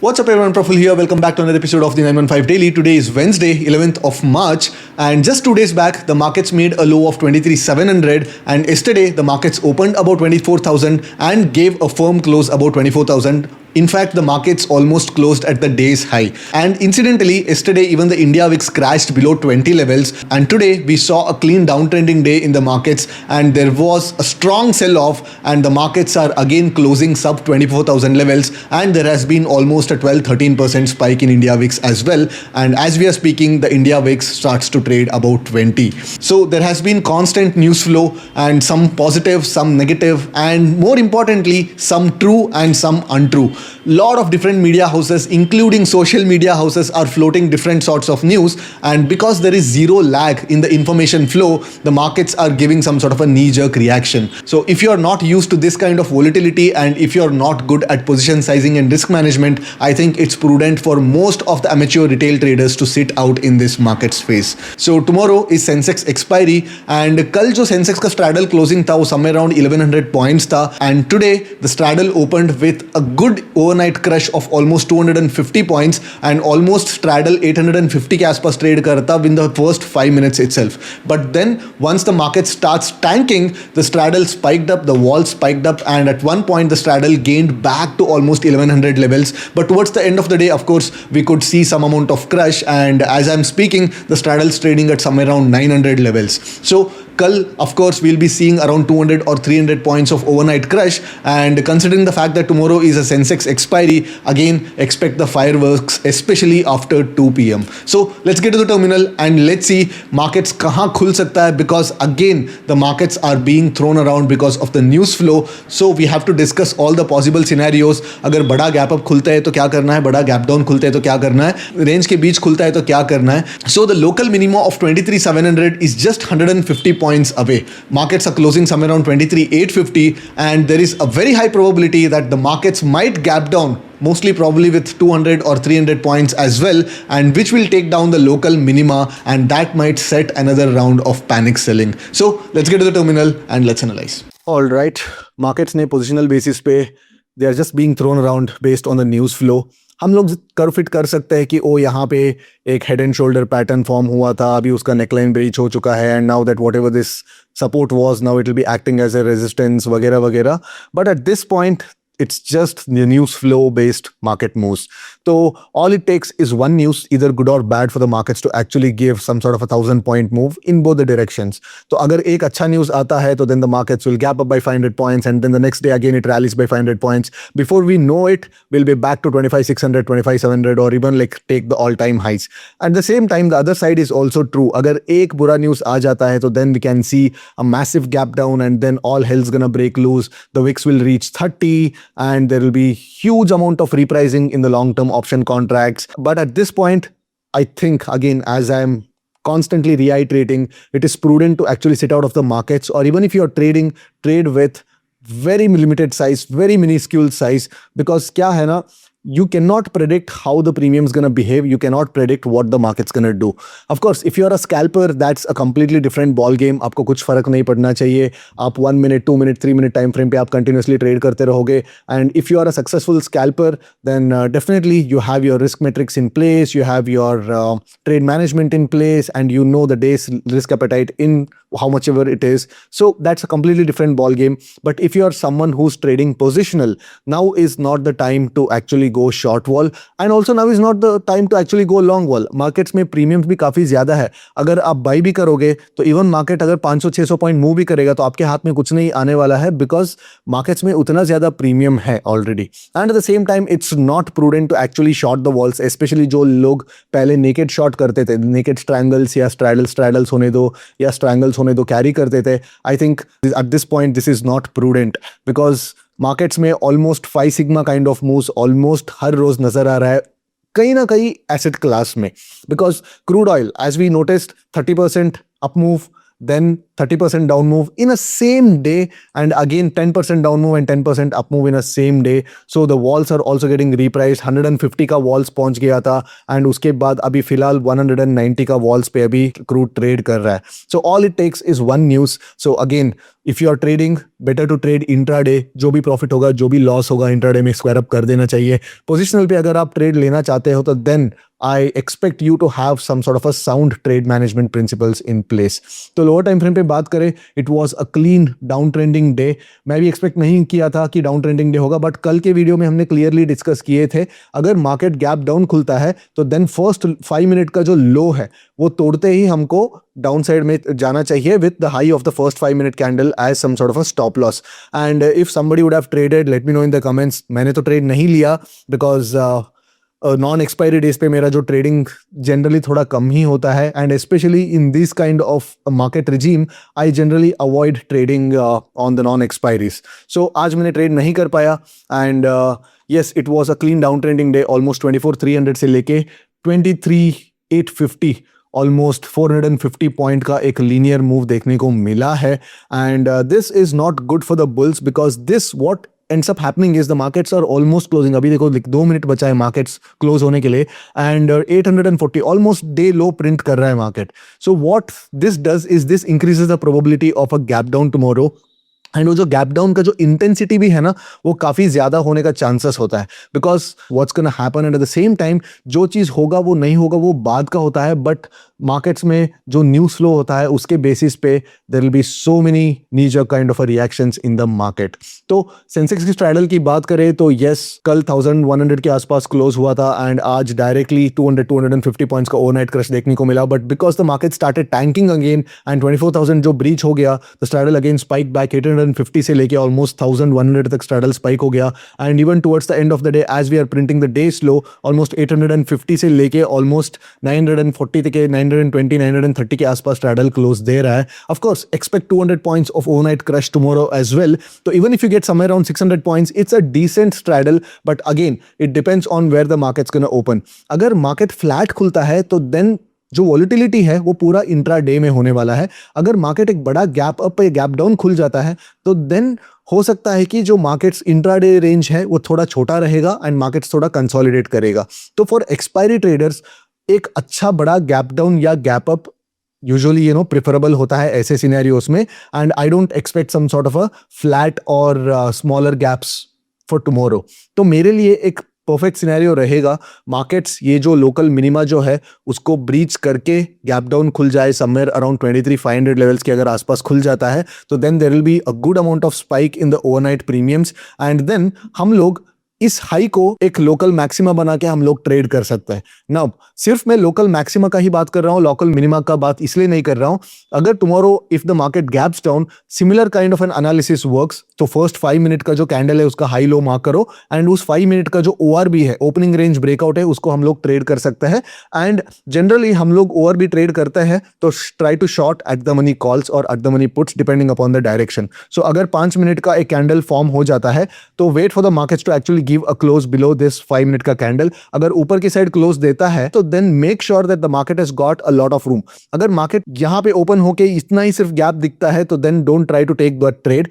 What's up everyone, Praful here. Welcome back to another episode of the 915 Daily. Today is Wednesday, 11th of March, and just 2 days back, the markets made a low of 23,700, and yesterday the markets opened about 24,000 and gave a firm close about 24,000. In fact, the markets almost closed at the day's high. And incidentally, yesterday even the India VIX crashed below 20 levels, and today we saw a clean downtrending day in the markets, and there was a strong sell-off, and the markets are again closing sub 24,000 levels, and there has been almost a 12-13% spike in India VIX as well. And as we are speaking, the India VIX starts to trade about 20. So there has been constant news flow, and some positive, some negative, and more importantly, some true and some untrue. Lot of different media houses, including social media houses, are floating different sorts of news, and because there is zero lag in the information flow, the markets are giving some sort of a knee-jerk reaction. So if you are not used to this kind of volatility, and if you are not good at position sizing and risk management, I think it's prudent for most of the amateur retail traders to sit out in this market space. So tomorrow is Sensex expiry, and कल जो Sensex का straddle closing था वो somewhere around 1100 points था, and today the straddle opened with a good overnight crush of almost 250 points and almost straddle 850 के आसपास trade करता in the first 5 minutes itself. But then once the market starts tanking, the straddle spiked up, the wall spiked up, and at one point the straddle gained back to almost 1100 levels. But towards the end of the day, of course, we could see some amount of crush, and as I'm speaking, the straddle's trading at somewhere around 900 levels. So कल of course we'll be seeing around 200 or 300 points of overnight crush, and considering the fact that tomorrow is a Sensex expiry, again expect the fireworks, especially after 2 p.m. So let's get to the terminal and let's see markets कहाँ खुल सकता है, because again the markets are being thrown around because of the news flow. So we have to discuss all the possible scenarios. अगर बड़ा gap up खुलता है तो क्या करना है, बड़ा गैप डाउन खुलता है तो क्या करना है, रेंज के बीच खुलता है तो क्या करना है. So the local minimum of 23,700 is just 150 points away. Markets are closing somewhere around 23,850, and there is a very high probability that the markets might gap down, mostly probably with 200 or 300 points as well, and which will take down the local minima, and that might set another round of panic selling. So let's get to the terminal and let's analyze. All right, markets ने positional basis पे they are just being thrown around based on the news flow. हम लोग कर fit कर सकते हैं कि ओ यहाँ पे एक head and shoulder pattern form हुआ था, अभी उसका नेकलाइन ब्रीच हो चुका है, and now that whatever this support was, now it will be acting as a resistance वगैरह वगैरह. But at this point it's just the news flow based market moves. So all it takes is one news, either good or bad, for the markets to actually give some sort of 1,000-point move in both the directions. So अगर एक अच्छा news आता है तो then the markets will gap up by 500 points, and then the next day again it rallies by 500 points. Before we know it, we'll be back to 25,600, 25,700, or even like take the all-time highs. At the same time, the other side is also true. अगर एक बुरा news आ जाता है तो then we can see a massive gap down, and then all hell's gonna break loose. The VIX will reach 30, and there will be huge amount of repricing in the long-term option contracts. But at this point, I think, again, as I'm constantly reiterating, it is prudent to actually sit out of the markets, or even if you're trading, trade with very limited size, very minuscule size, because kya hai na, you cannot predict how the premium is going to behave. You cannot predict what the market's going to do. Of course, if you're a scalper, that's a completely different ball game. आपको कुछ फर्क नहीं पड़ना चाहिए. आप 1 minute, 2 minute, 3 minute time frame पे आप continuously trade करते रहोगे. And if you are a successful scalper, then definitely you have your risk metrics in place, you have your trade management in place, and you know the day's risk appetite in how much ever it is. So that's a completely different ball game. But if you are someone who's trading positional, now is not the time to actually go short wall, and also now is not the time to actually go long wall. Markets में premiums भी काफी ज्यादा है. अगर आप buy भी करोगे तो even market अगर 500-600 पॉइंट मूव भी करेगा तो आपके हाथ में कुछ नहीं आने वाला है, because markets में उतना ज्यादा premium है already. And at the same time, it's not prudent to actually short the walls, especially जो लोग पहले naked short करते थे, naked strangles या straddles होने दो या strangles होने दो कैरी करते थे. I think at this point this is not prudent, because markets में almost 5 sigma kind of moves almost हर रोज नजर आ रहा है कहीं ना कहीं एसेट क्लास में. Because crude oil, as we noticed, 30% up move, then 30% down move in a same day, and again 10% down move and 10% up move in a same day. So the walls are also getting repriced. 150 का walls पहुंच गया था, and उसके बाद अभी फिलहाल 190 का walls पे अभी crude trade कर रहा है. So all it takes is one news. So again, if you are trading, better to trade intraday. जो भी प्रॉफिट होगा, जो भी लॉस होगा, इंट्राडे में स्क्वायर अप कर देना चाहिए. पोजिशनल पे अगर आप ट्रेड लेना चाहते हो तो then I expect you to have some sort of a sound trade management principles in place. तो लोअर टाइम फ्रेम पे बात करें, it was a clean down trending day. मैं भी एक्सपेक्ट नहीं किया था कि डाउन ट्रेंडिंग डे होगा, बट कल के वीडियो में हमने क्लियरली डिस्कस किए थे, अगर मार्केट गैप डाउन खुलता है तो देन फर्स्ट 5 मिनट का जो लो है वो तोड़ते ही हमको डाउन साइड में जाना चाहिए with the high of the first 5 minute candle as some sort of a stop loss. And if somebody would have traded, let me know in the comments. मैंने तो ट्रेड नहीं लिया बिकॉज नॉन एक्सपायरी डेज पे मेरा जो trading generally थोड़ा कम ही होता है, and specially in this kind of market regime I generally avoid trading on the non expiries. So आज मैंने ट्रेड नहीं कर पाया. And yes, it was a clean down trending day. Almost 24,300 से लेके 23,850, ऑलमोस्ट 450 पॉइंट का एक लीनियर मूव देखने को मिला है. And this is not good for the bulls because this what ends up happening is the markets are almost closing. अभी देखो 2 मिनट बचा है मार्केट्स क्लोज होने के लिए, and 840 almost day low print कर रहा है market. So what this does is this increases the probability of a gap down tomorrow. And वो जो गैप डाउन का जो इंटेंसिटी भी है ना, वो काफ़ी ज़्यादा होने का चांसेस होता है. Because what's gonna happen at the same time, जो चीज़ होगा वो नहीं होगा वो बाद का होता है, बट मार्केट्स में जो न्यूज़ फ्लो होता है उसके बेसिस पे there will be so many knee jerk kind of reactions in the market. तो सेंसेक्स की स्ट्रैडल की बात करें तो यस, कल 1100 के आसपास क्लोज हुआ था, एंड आज डायरेक्टली 200-250 पॉइंट्स का ओवरनाइट क्रश देखने को मिला. But because the market started tanking again and 24,000 जो ब्रीच हो गया, the straddle again spike back 850 से लेके ऑलमोस्ट 1100 तक स्ट्रैडल स्पाइक हो गया. And even towards the end of the day as we are printing the day slow, almost 850 से लेके ऑलमोस्ट 940 तक 920 930 के आसपास स्ट्रैडल क्लोज दे रहा है. Of course expect 200 points of overnight crush tomorrow as well. तो even if you get somewhere around 600 points, it's a decent straddle, but again it depends on where the market's gonna open. अगर market flat खुलता है तो then जो volatility है वो पूरा intra day में होने वाला है. अगर मार्केट एक बड़ा गैप अप या गैप डाउन खुल जाता है तो देन हो सकता है कि जो मार्केट्स इंट्रा डे रेंज है वो थोड़ा छोटा रहेगा एंड मार्केट्स थोड़ा कंसोलिडेट करेगा. तो फॉर एक्सपायरी ट्रेडर्स एक अच्छा बड़ा गैप डाउन या गैप अप यूजुअली प्रेफरेबल होता है ऐसे सिनेरियोस में. And I don't expect some sort of a flat और स्मॉलर गैप्स फॉर टुमारो. तो मेरे लिए एक परफेक्ट सिनेरियो रहेगा मार्केट्स ये जो लोकल मिनिमा जो है उसको ब्रीच करके गैप डाउन खुल जाए समवेयर अराउंड 23,500 लेवल्स के अगर आसपास खुल जाता है तो then there will be a good amount of spike in the overnight premiums, and then हम लोग इस हाई को एक लोकल मैक्सिमा बना के हम लोग ट्रेड कर सकते हैं. नाउ सिर्फ मैं लोकल मैक्सिमा का ही बात कर रहा हूँ, लोकल मिनिमा का बात इसलिए नहीं कर रहा हूँ. अगर tomorrow if the market gaps down, similar kind of N analysis works. तो फर्स्ट 5 मिनट का जो कैंडल है उसका हाई लो मार्क करो, एंड उस 5 मिनट का जो ORB है, ओपनिंग रेंज ब्रेकआउट है, उसको हम लोग ट्रेड कर सकते हैं. एंड जनरली हम लोग ORB ट्रेड करते हैं तो try to short at the money calls और at the money puts depending upon the direction. So अगर 5 मिनट का एक कैंडल फॉर्म हो जाता है तो wait for the markets to actually give a close below this 5 minute का candle. अगर ऊपर की साइड क्लोज देता है तो then make sure that the market has got a lot of room. अगर मार्केट यहां पे ओपन होके इतना ही सिर्फ गैप दिखता है तो then don't try to take the trade.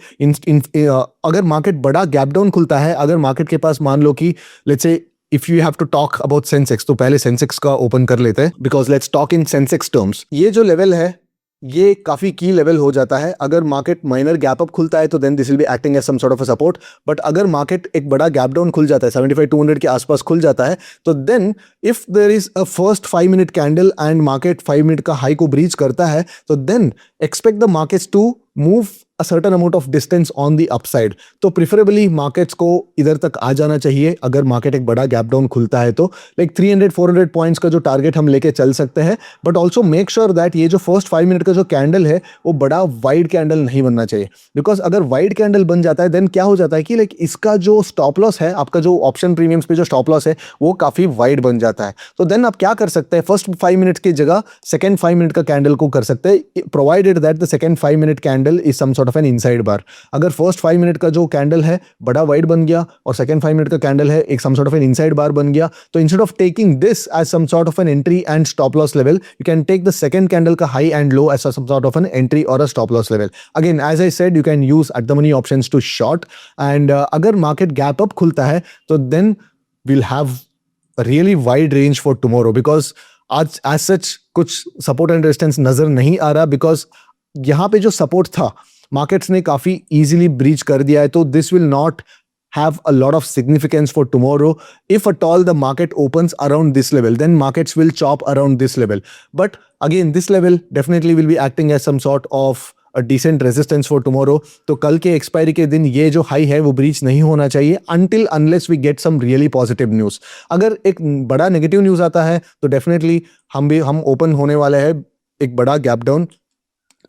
अगर मार्केट बड़ा गैप डाउन खुलता है, अगर मार्केट के पास मान लो कि let's say if you have to talk about Sensex, तो पहले सेंसेक्स का ओपन कर लेते हैं because let's talk in Sensex terms. ये जो लेवल है ये काफी की लेवल हो जाता है. अगर मार्केट माइनर गैप अप खुलता है तो then this will be acting as some sort of a support. But अगर मार्केट एक बड़ा गैप डाउन खुल जाता है 75-200 के आसपास खुल जाता है तो then if there is a first 5 minute candle and market 5 minute का हाई को ब्रीच करता है तो then expect the markets to move a certain amount of distance on the upside. तो प्रिफरेबली मार्केट्स को इधर तक आ जाना चाहिए अगर मार्केट एक बड़ा गैप डाउन खुलता है तो. लाइक 300-400 पॉइंट्स का जो टारगेट हम लेके चल सकते हैं, but also make sure that ये जो फर्स्ट 5 मिनट का जो कैंडल है वो बड़ा वाइड कैंडल नहीं बनना चाहिए. बिकॉज अगर वाइड कैंडल बन जाता है देन क्या हो जाता है कि लाइक इसका जो स्टॉप लॉस है, आपका जो ऑप्शन प्रीमियम्स पे जो स्टॉप लॉस है वो काफी वाइड बन जाता है. तो देन आप क्या कर सकते हैं, फर्स्ट 5 मिनट की जगह सेकेंड 5 मिनट का कैंडल को कर सकते हैं, provided that the second 5 minute candle is some sort of an inside bar. अगर फर्स्ट 5 मिनट का जो कैंडल है बड़ा वाइड बन गया और सेकंड 5 मिनट का कैंडल है एक some sort of an inside bar बन गया, तो instead of taking this as some sort of an entry and stop loss level, you can take the second candle का high and low as some sort of an entry और a stop loss level. Again as I said, you can use at the money options to short. And अगर market gap up खुलता है तो then will have really wide range for tomorrow. Because आज as such कुछ support and resistance नजर नहीं आ रहा, because यहाँ पे जो सपोर्ट था मार्केट्स ने काफ़ी ईजिली ब्रीच कर दिया है, तो this will not have a lot of significance for tomorrow. If at all the market opens around this level, then markets will chop around this level. But again, this level definitely will be acting as some sort of a decent resistance for tomorrow. तो कल के expiry के दिन ये जो high है वो breach नहीं होना चाहिए until unless we get some really positive news. अगर एक बड़ा नेगेटिव न्यूज़ आता है तो डेफिनेटली हम ओपन होने वाले हैं एक बड़ा गैप डाउन,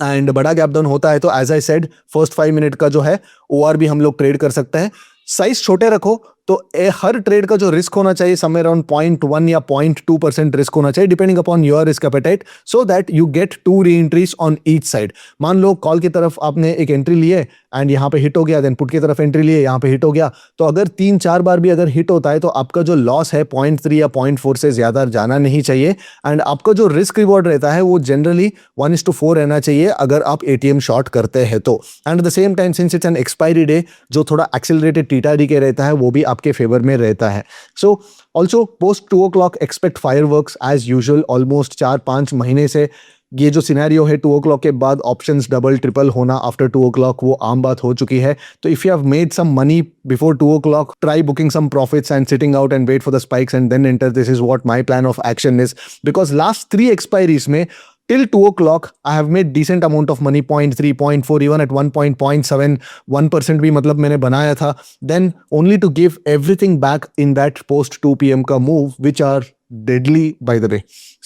एंड बड़ा गैप डाउन होता है तो as I said first 5 minute का जो है OR भी हम लोग ट्रेड कर सकते हैं. साइज छोटे रखो तो हर ट्रेड का जो रिस्क होना चाहिए समवेयर अराउंड 0.1 या 0.2% रिस्क होना चाहिए depending upon your risk appetite, so that you get 2 री एंट्रीज ऑन ईच साइड. मान लो कॉल की तरफ आपने एक एंट्री लिए एंड यहाँ पे हिट हो गया, देन पुट की तरफ एंट्री लिए यहाँ पे हिट हो गया, तो अगर 3-4 बार भी अगर हिट होता है तो आपका जो लॉस है 0.3 या 0.4 से ज्यादा जाना नहीं चाहिए, एंड आपका जो रिस्क रिवॉर्ड रहता है वो जनरली 1:4 रहना चाहिए अगर आप ATM शॉर्ट करते हैं तो. And at the same time since it's an expiry day, जो थोड़ा एक्सेलरेटेड टीटा के रहता है वो भी आपके फेवर में रहता है. So also post 2 o'clock expect fireworks as usual. Almost 4-5 महीने से ये जो सिनेरियो है 2 o'clock के बाद ऑप्शंस डबल ट्रिपल होना आफ्टर 2 o'clock वो आम बात हो चुकी है. तो if you have made some money before 2 o'clock, try booking some profits and sitting out and wait for the spikes and then enter. This is what my plan of action is, because last 3 expiries में till 2 o'clock I have made decent amount of money, 0.3, 0.4, even at 1.7, 1% भी मतलब मैंने बनाया था. Then only to give everything back in that post 2 PM का move, which are deadly by the way.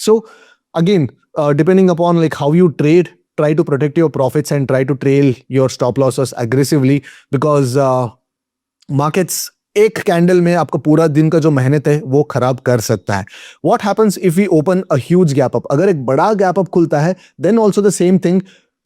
So again, depending upon like how you trade, try to protect your profits and try to trail your stop losses aggressively, because markets एक candle में आपका पूरा दिन का जो मेहनत है वो खराब कर सकता है. What happens if we open a huge gap up? अगर एक बड़ा गैप अप खुलता है then also the same thing,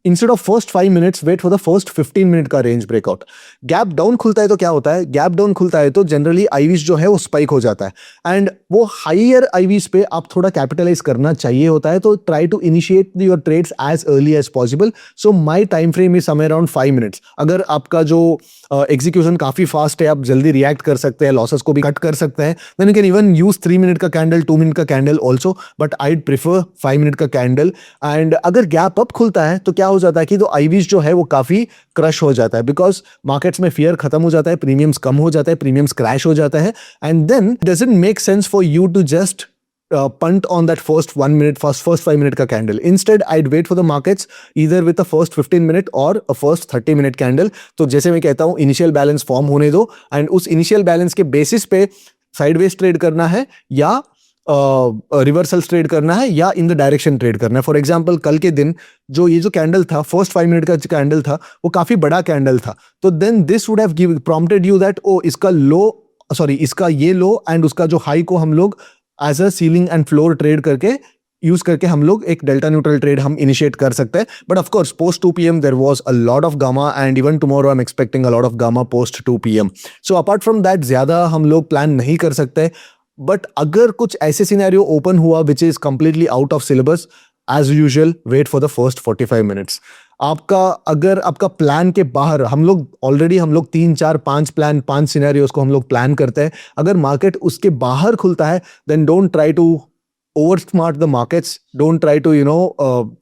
instead of first 5 minutes wait for the first 15 minute का रेंज ब्रेकआउट. गैप डाउन खुलता है तो क्या होता है, गैप डाउन खुलता है तो जनरली आईवीज जो है वो स्पाइक हो जाता है, एंड वो हायर आईवीज पे आप थोड़ा कैपिटलाइज करना चाहिए होता है. तो try to initiate your trades as early as possible. So my time frame is somewhere around 5 minutes. अगर आपका जो एग्जीक्यूशन काफी फास्ट है, आप जल्दी रिएक्ट कर सकते हैं, लॉसेस को भी कट कर सकते हैं, then you can even use 3 minute का कैंडल, 2 minute का candle also, but I prefer 5 minute का कैंडल. एंड अगर गैप अप खुलता है तो क्या हो जाता है कि तो आईवीज जो है वो काफी क्रश हो जाता है, बिकॉज मार्केट्स में फियर खत्म हो जाता है, प्रीमियम्स कम हो जाता है, प्रीमियम्स क्रैश हो जाता है, and then doesn't make sense for you to just punt on that first 1 minute, first 5 minute का candle. Instead, I'd wait for the markets either with a first 15 minute or a first 30 minute candle. तो जैसे मैं कहता हूँ initial balance form होने दो, and उस initial balance के बेसिस पे साइडवेज ट्रेड करना है या रिवर्सल ट्रेड करना है या इन द डायरेक्शन ट्रेड करना है. फॉर एग्जाम्पल कल के दिन जो ये जो कैंडल था, फर्स्ट 5 मिनट का कैंडल था, वो काफी बड़ा कैंडल था. तो then this would have prompted you that oh इसका लो, सॉरी इसका ये लो एंड उसका जो हाई को हम लोग as a ceiling and floor trade करके यूज करके हम लोग एक डेल्टा न्यूट्रल ट्रेड हम इनिशिएट कर सकते हैं. But of course post 2 PM there was a lot of gamma, and even tomorrow I am expecting a lot of gamma post 2 PM. So apart from that ज्यादा हम लोग plan नहीं कर सकते. बट अगर कुछ ऐसे सिनेरियो ओपन हुआ which is completely out of syllabus, as usual wait for the first 45 minutes. आपका अगर आपका प्लान के बाहर, हम लोग 3, 4, 5 सिनेरियोस को हम लोग प्लान करते हैं, अगर मार्केट उसके बाहर खुलता है then don't try to over smart the markets. Don't try to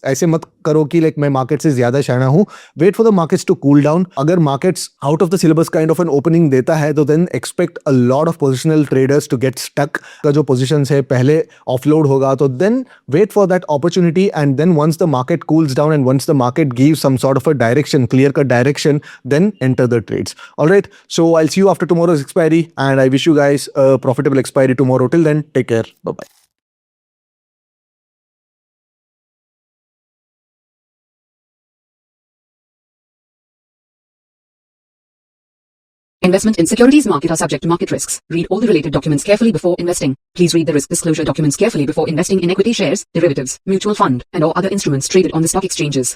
ऐसे मत करो कि लाइक मैं मार्केट से ज्यादा शाना हूं. Wait for the markets to cool down. अगर markets out of the syllabus kind of an opening देता है तो then expect a lot of positional traders to get stuck. का जो पोजिशन है पहले ऑफलोड होगा, तो then wait for that opportunity, and then once the market cools down and once the market gives some sort of a direction, clear cut direction, then enter the trades. Alright, so I will see you after tomorrow's expiry, and I wish you guys a profitable expiry tomorrow. Till then take care, bye bye. Investment in securities market are subject to market risks. Read all the related documents carefully before investing. Please read the risk disclosure documents carefully before investing in equity shares, derivatives, mutual fund, and or other instruments traded on the stock exchanges.